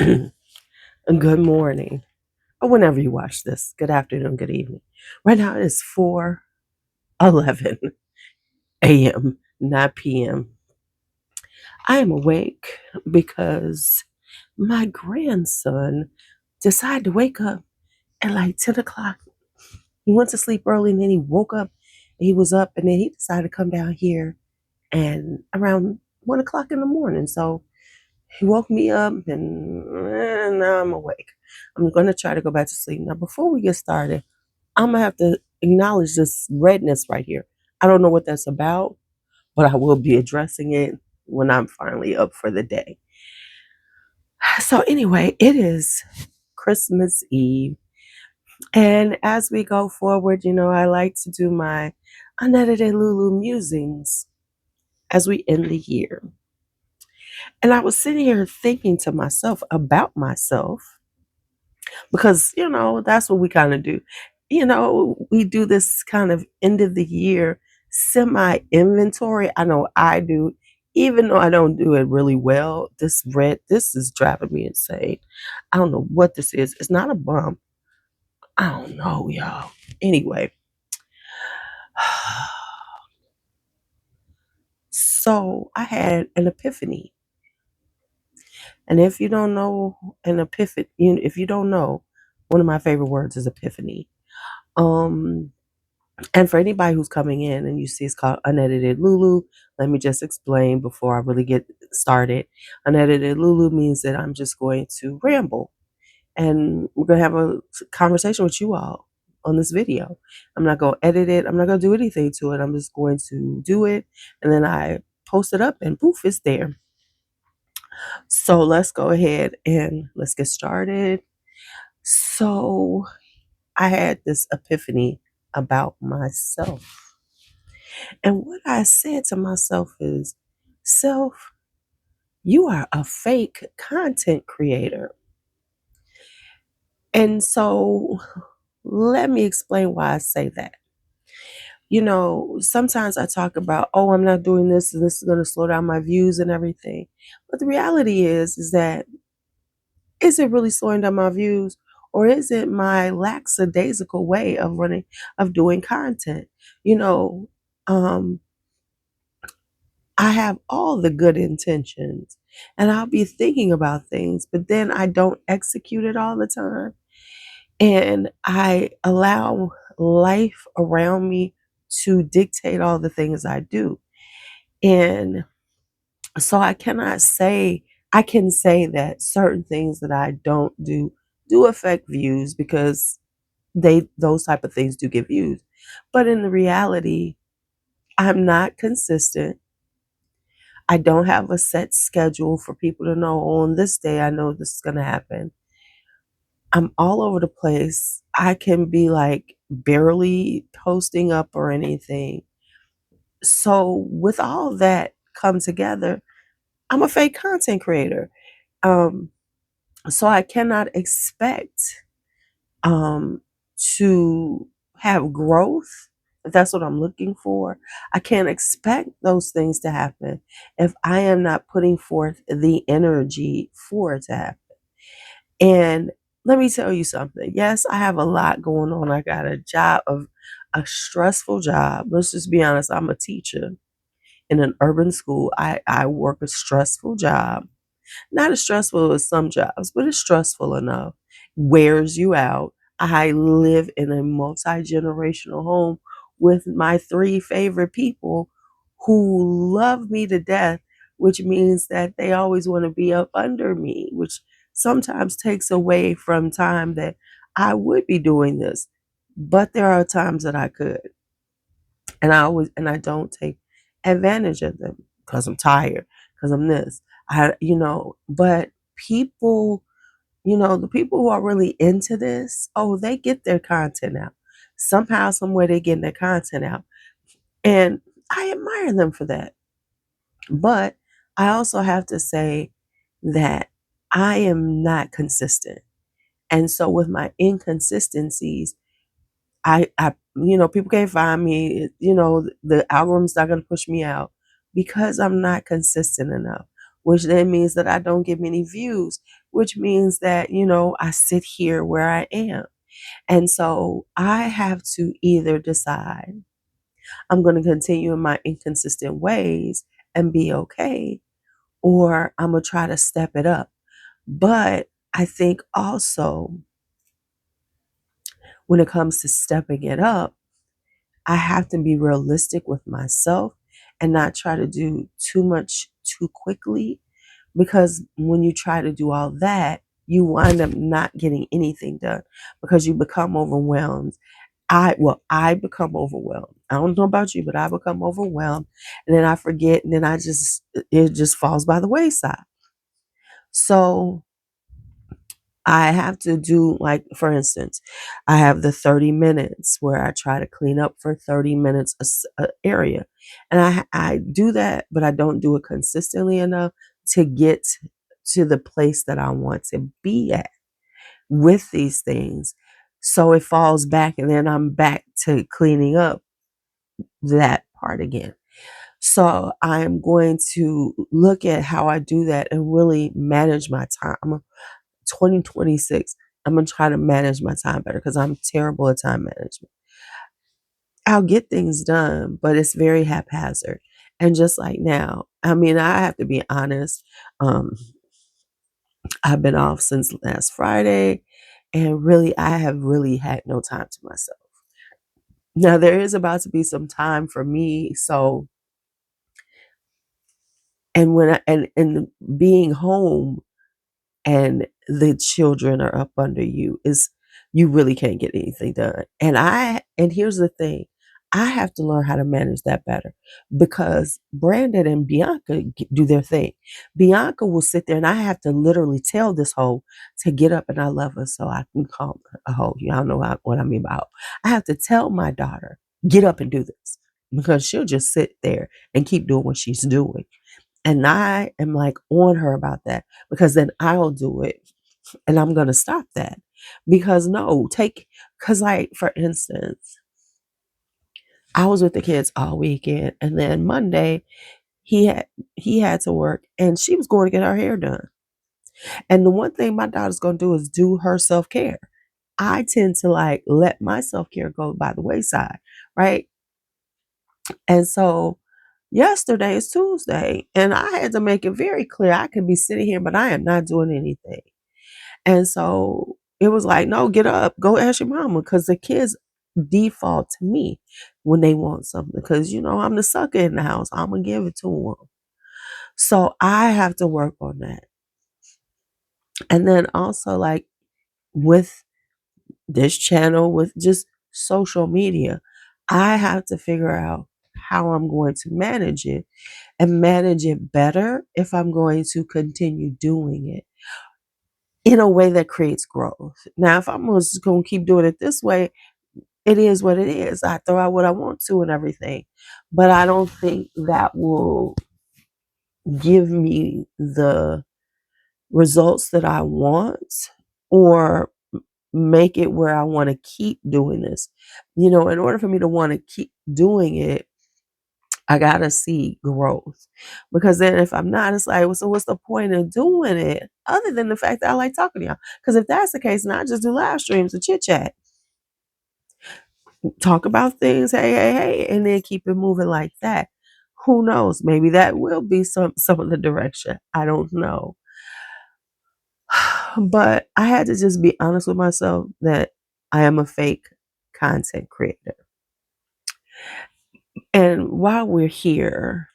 Good morning, or whenever you watch this. Good afternoon, good evening. Right now it is 4:11 a.m., not p.m. I am awake because my grandson decided to wake up at like 10 o'clock. He went to sleep early and then he woke up. He was up and then he decided to come down here and around 1 o'clock in the morning. So he woke me up and now I'm awake. I'm going to try to go back to sleep. Now, before we get started, I'm going to have to acknowledge this redness right here. I don't know what that's about, but I will be addressing it when I'm finally up for the day. So, anyway, it is Christmas Eve. And as we go forward, I like to do my Unedited LuuLuu Musings as we end the year. And I was sitting here thinking to myself about myself because, that's what we kind of do. We do this kind of end of the year semi inventory. I know I do, even though I don't do it really well. This is driving me insane. I don't know what this is. It's not a bump. I don't know, y'all. Anyway, so I had an epiphany. And if you don't know an epiphany, if you don't know, one of my favorite words is epiphany. And for anybody who's coming in and you see it's called Unedited LuuLuu, let me just explain before I really get started. Unedited LuuLuu means that I'm just going to ramble and we're going to have a conversation with you all on this video. I'm not going to edit it. I'm not going to do anything to it. I'm just going to do it. And then I post it up and poof, it's there. So let's go ahead and let's get started. So I had this epiphany about myself. And what I said to myself is, self, you are a fake content creator. And so let me explain why I say that. Sometimes I talk about, oh, I'm not doing this and this is going to slow down my views and everything. But the reality is that, is it really slowing down my views? Or is it my lackadaisical way of doing content? You know, um, I have all the good intentions and I'll be thinking about things, but then I don't execute it all the time. And I allow life around me to dictate all the things I do. And so I can say that certain things that I don't do affect views because those type of things do get views. But in the reality, I'm not consistent. I don't have a set schedule for people to know, on this day I know this is going to happen. I'm all over the place. I can be like barely posting up or anything. So with all that come together, I'm a fake content creator. Um, so I cannot expect to have growth, if that's what I'm looking for. I can't expect those things to happen if I am not putting forth the energy for it to happen. And let me tell you something. Yes, I have a lot going on. I got a stressful job. Let's just be honest. I'm a teacher in an urban school. I work a stressful job. Not as stressful as some jobs, but it's stressful enough. Wears you out. I live in a multi-generational home with my three favorite people who love me to death, which means that they always want to be up under me, which sometimes takes away from time that I would be doing this. But there are times that I could. And I don't take advantage of them because I'm tired, because I'm this. But people, the people who are really into this, oh, they get their content out. Somehow, somewhere they're getting their content out. And I admire them for that. But I also have to say that I am not consistent. And so with my inconsistencies, people can't find me. The algorithm's not going to push me out because I'm not consistent enough. which then means that I don't get many views, which means that, I sit here where I am. And so I have to either decide I'm going to continue in my inconsistent ways and be okay, or I'm going to try to step it up. But I think also when it comes to stepping it up, I have to be realistic with myself and not try to do too much too quickly, because when you try to do all that, you wind up not getting anything done because you become overwhelmed. I become overwhelmed. I don't know about you, but I become overwhelmed, and then I forget, and then it just falls by the wayside. So I have to do, like, for instance, I have the 30 minutes where I try to clean up for 30 minutes a area. And I do that, but I don't do it consistently enough to get to the place that I want to be at with these things. So it falls back, and then I'm back to cleaning up that part again. So I'm going to look at how I do that and really manage my time. 2026, I'm going to try to manage my time better because I'm terrible at time management. I'll get things done, but it's very haphazard. And just like now, I mean, I have to be honest. Um, I've been off since last Friday, and really, I have really had no time to myself. Now, there is about to be some time for me. So, and and being home and the children are up under you, is you really can't get anything done. And here's the thing, I have to learn how to manage that better, because Brandon and Bianca do their thing. Bianca will sit there, and I have to literally tell this hoe to get up, and I love her, so I can call her a hoe. Y'all know what I mean by hoe. I have to tell my daughter, get up and do this, because she'll just sit there and keep doing what she's doing. And I am like on her about that, because then I'll do it, and I'm going to stop that. Because no, because, like, for instance, I was with the kids all weekend, and then Monday he had to work, and she was going to get her hair done. And the one thing my daughter's going to do is do her self-care. I tend to, like, let my self-care go by the wayside, right? And so yesterday is Tuesday, and I had to make it very clear I could be sitting here, but I am not doing anything. And so it was like, no, get up, go ask your mama, because the kids default to me when they want something, because I'm the sucker in the house. I'm gonna give it to them. So I have to work on that. And then also, like, with this channel, with just social media, I have to figure out how I'm going to manage it, and manage it better if I'm going to continue doing it in a way that creates growth. Now, if I'm just going to keep doing it this way, it is what it is. I throw out what I want to and everything, but I don't think that will give me the results that I want, or make it where I want to keep doing this. In order for me to want to keep doing it, I gotta see growth, because then if I'm not, it's like, well, so what's the point of doing it other than the fact that I like talking to y'all? Because if that's the case, then I just do live streams and chit chat, talk about things, hey, and then keep it moving like that. Who knows? Maybe that will be some of the direction. I don't know, but I had to just be honest with myself that I am a fake content creator. And while we're here,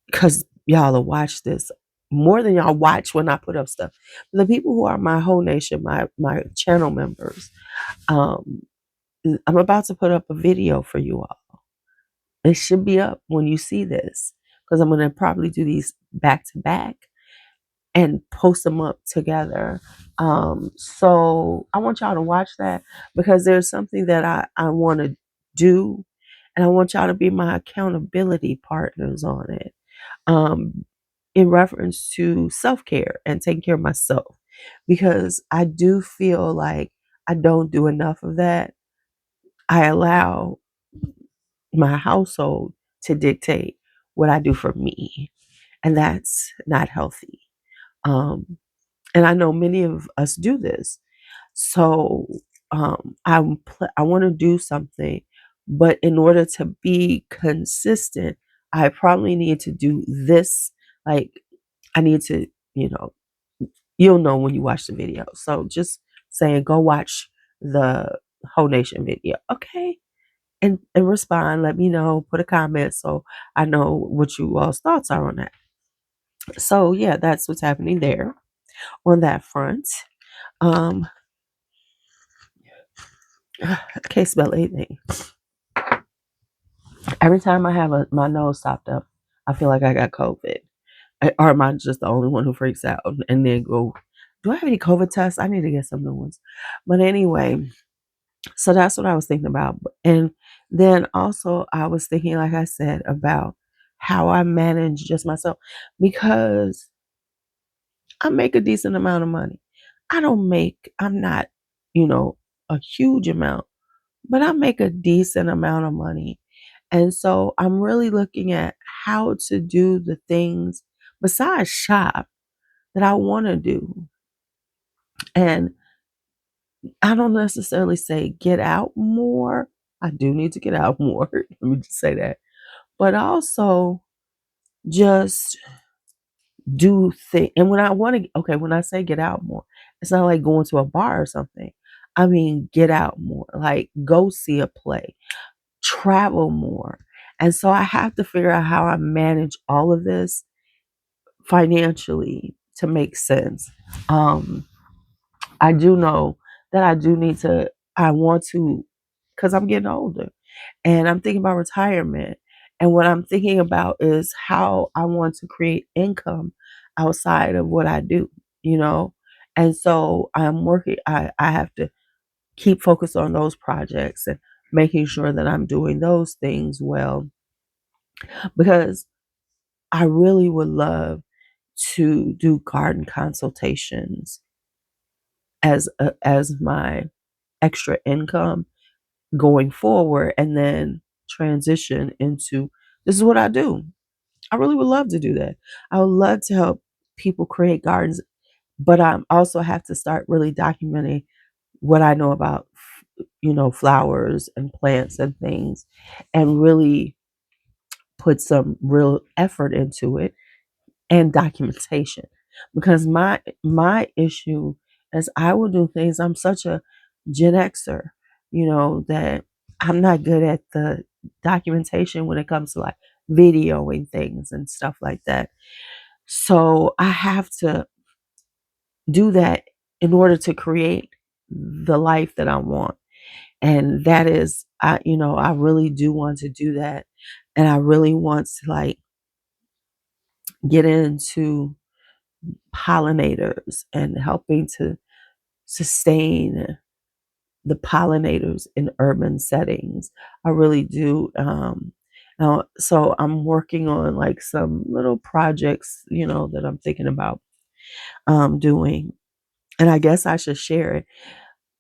because y'all will watch this more than y'all watch when I put up stuff. The people who are my whole nation, my channel members, um, I'm about to put up a video for you all. It should be up when you see this, because I'm going to probably do these back to back and post them up together. So I want y'all to watch that, because there's something that I want to do, and I want y'all to be my accountability partners on it. In reference to self-care and taking care of myself, because I do feel like I don't do enough of that. I allow my household to dictate what I do for me. and that's not healthy. Um, and I know many of us do this. So I want to do something, but in order to be consistent, I probably need to do this. Like I need to, you know, you'll know when you watch the video. So just saying, go watch the whole nation video, okay? And respond. Let me know. Put a comment so I know what you all's thoughts are on that. So yeah, that's what's happening there on that front. Um, I can't smell anything. Every time I have my nose stopped up, I feel like I got COVID. Or am I just the only one who freaks out and then go, do I have any COVID tests? I need to get some new ones. But anyway, so that's what I was thinking about. And then also I was thinking, like I said, about how I manage just myself because I make a decent amount of money. I'm not, a huge amount, but I make a decent amount of money. And so I'm really looking at how to do the things besides shop that I want to do. And I don't necessarily say get out more. I do need to get out more. Let me just say that. But also just do things. And when I want to, okay, when I say get out more, it's not like going to a bar or something. I mean, get out more, like go see a play, travel more. And so I have to figure out how I manage all of this financially to make sense. Um, I do know that I want to, because I'm getting older and I'm thinking about retirement. And what I'm thinking about is how I want to create income outside of what I do, you know? And so I have to keep focused on those projects and making sure that I'm doing those things well because I really would love to do garden consultations as my extra income going forward and then transition into this is what I do. I really would love to do that. I would love to help people create gardens, but I also have to start really documenting what I know about flowers and plants and things and really put some real effort into it and documentation because my issue is I will do things. I'm such a Gen Xer, that I'm not good at the documentation when it comes to like videoing things and stuff like that. So I have to do that in order to create the life that I want. And that is I really do want to do that. And I really want to like get into pollinators and helping to sustain the pollinators in urban settings. I really do. Now, so I'm working on like some little projects, that I'm thinking about doing. And I guess I should share it.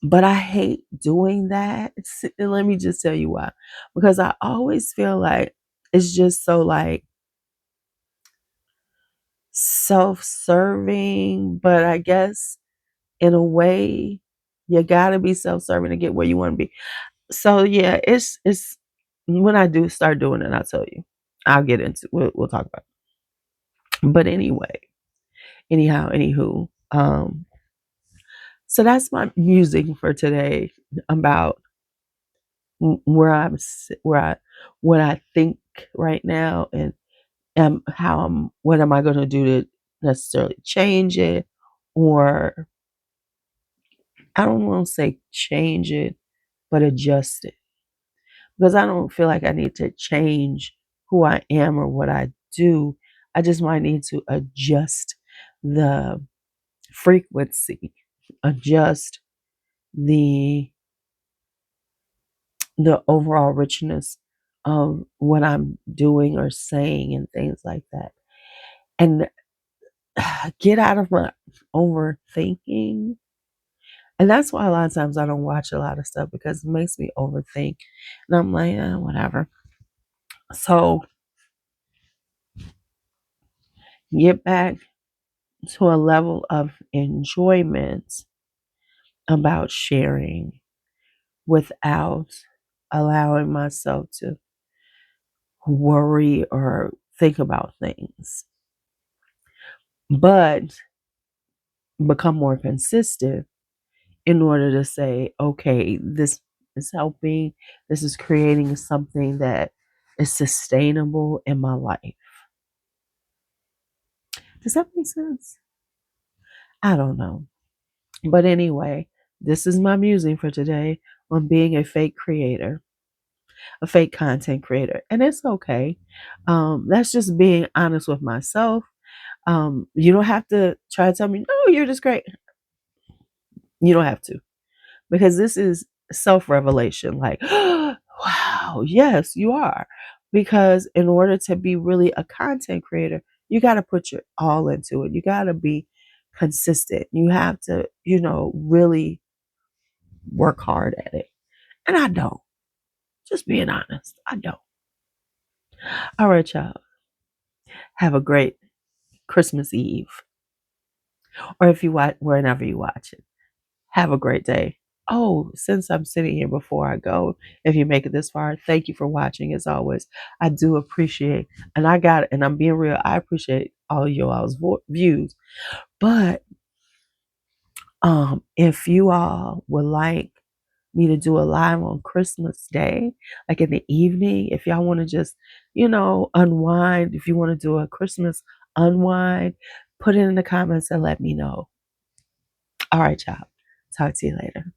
But I hate doing that. And let me just tell you why. Because I always feel like it's just so like self-serving, but I guess in a way you gotta be self-serving to get where you want to be. So yeah, it's when I do start doing it, I'll tell you. I'll get into we'll talk about it. But anyway, anywho, so that's my musing for today about where where what I think right now and what am I going to do to necessarily change it, or I don't want to say change it, but adjust it because I don't feel like I need to change who I am or what I do. I just might need to adjust the frequency, adjust the the overall richness of what I'm doing or saying and things like that. And get out of my overthinking. And that's why a lot of times I don't watch a lot of stuff because it makes me overthink. And I'm like, whatever. So get back to a level of enjoyment about sharing without allowing myself to worry or think about things, but become more consistent in order to say, okay, this is helping, this is creating something that is sustainable in my life. Does that make sense? I don't know. But anyway, this is my musing for today on being a fake creator, a fake content creator. And it's okay. That's just being honest with myself. You don't have to try to tell me, no, you're just great. You don't have to. Because this is self revelation. Like, wow, yes, you are. Because in order to be really a content creator, you got to put your all into it. You got to be consistent. You have to, really work hard at it. And I don't. Just being honest, I don't. All right, y'all. Have a great Christmas Eve. Or if you watch, whenever you watch it, have a great day. Oh, since I'm sitting here before I go, if you make it this far, thank you for watching as always. I do appreciate, and I'm being real, I appreciate all of y'all's views. But if you all would like me to do a live on Christmas Day, like in the evening, if y'all want to just, unwind, if you want to do a Christmas unwind, put it in the comments and let me know. All right, y'all. Talk to you later.